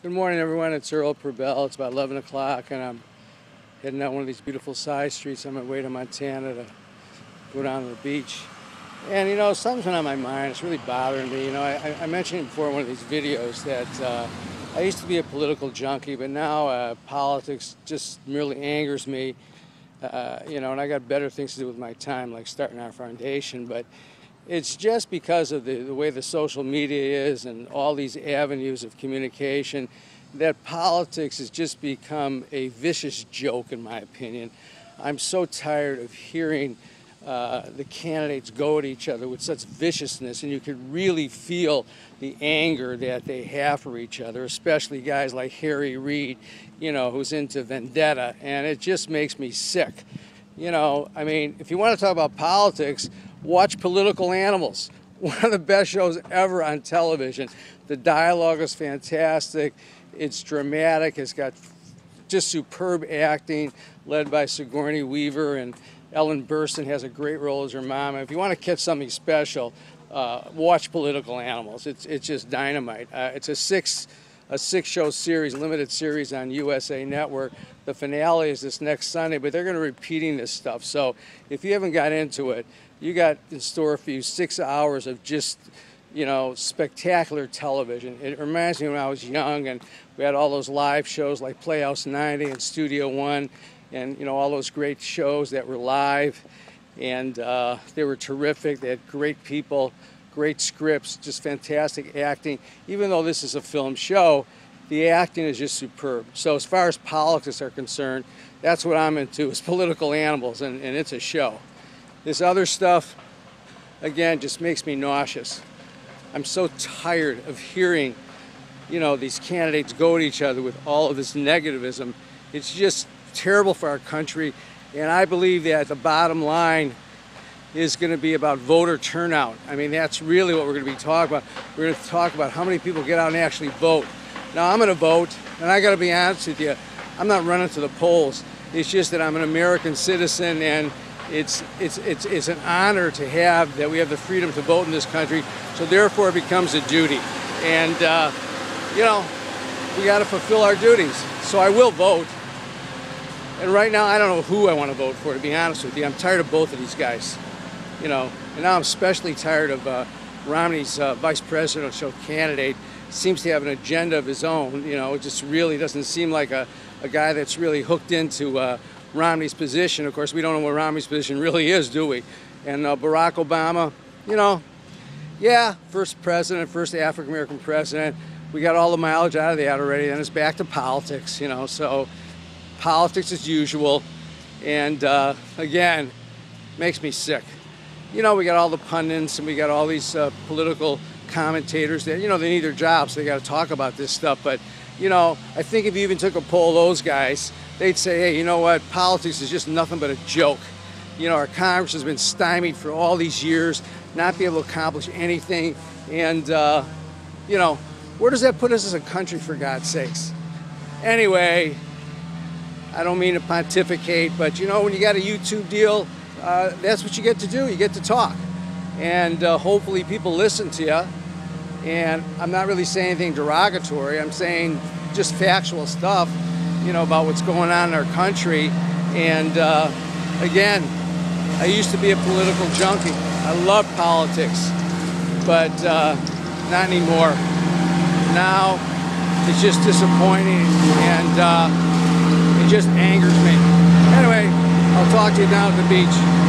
Good morning, everyone. It's Earl Perbell. It's about 11 o'clock, and I'm heading out one of these beautiful side streets on my way to Montana to go down to the beach. And, something's been on my mind. It's really bothering me. I mentioned before in one of these videos that I used to be a political junkie, but now politics just merely angers me. And I got better things to do with my time, like starting our foundation. But it's just because of the way the social media is and all these avenues of communication that politics has just become a vicious joke, in my opinion. I'm so tired of hearing the candidates go at each other with such viciousness, and you could really feel the anger that they have for each other, especially guys like Harry Reid, who's into vendetta, and it just makes me sick. If you want to talk about politics, watch Political Animals, one of the best shows ever on television. The dialogue is fantastic. It's dramatic. It's got just superb acting led by Sigourney Weaver, and Ellen Burstyn has a great role as her mom. If you want to catch something special, watch Political Animals. It's just dynamite. It's a six-show series, limited series on USA Network. The finale is this next Sunday, but they're going to be repeating this stuff. So if you haven't got into it, you got in store for you 6 hours of just, spectacular television. It reminds me when I was young and we had all those live shows like Playhouse 90 and Studio One and, all those great shows that were live. And they were terrific. They had great people, great scripts, just fantastic acting. Even though this is a film show, the acting is just superb. So as far as politics are concerned, that's what I'm into, is Political Animals, and it's a show. This other stuff, again, just makes me nauseous. I'm so tired of hearing, these candidates go at each other with all of this negativism. It's just terrible for our country, and I believe that the bottom line is going to be about voter turnout. That's really what we're going to be talking about. We're going to talk about how many people get out and actually vote. Now, I'm going to vote, and I got to be honest with you, I'm not running to the polls. It's just that I'm an American citizen, and it's an honor to have that we have the freedom to vote in this country. So therefore, it becomes a duty, and we got to fulfill our duties. So I will vote. And right now, I don't know who I want to vote for, to be honest with you. I'm tired of both of these guys, and now I'm especially tired of Romney's vice presidential candidate. Seems to have an agenda of his own. It just really doesn't seem like a guy that's really hooked into Romney's position. Of course, we don't know what Romney's position really is, do we? And Barack Obama, first president, first African-American president. We got all the mileage out of that already, and it's back to politics, so politics as usual. And again, makes me sick. We got all the pundits and we got all these political commentators that, they need their jobs, so they got to talk about this stuff. But, I think if you even took a poll of those guys, they'd say, hey, you know what, politics is just nothing but a joke. Our Congress has been stymied for all these years, not be able to accomplish anything. And, where does that put us as a country, for God's sakes? Anyway, I don't mean to pontificate, but, when you got a YouTube deal, that's what you get to do. You get to talk. And hopefully people listen to you. And I'm not really saying anything derogatory. I'm saying just factual stuff, about what's going on in our country. And again, I used to be a political junkie. I love politics, but not anymore. Now it's just disappointing, and it just angers me. Anyway, I'll talk to you down at the beach.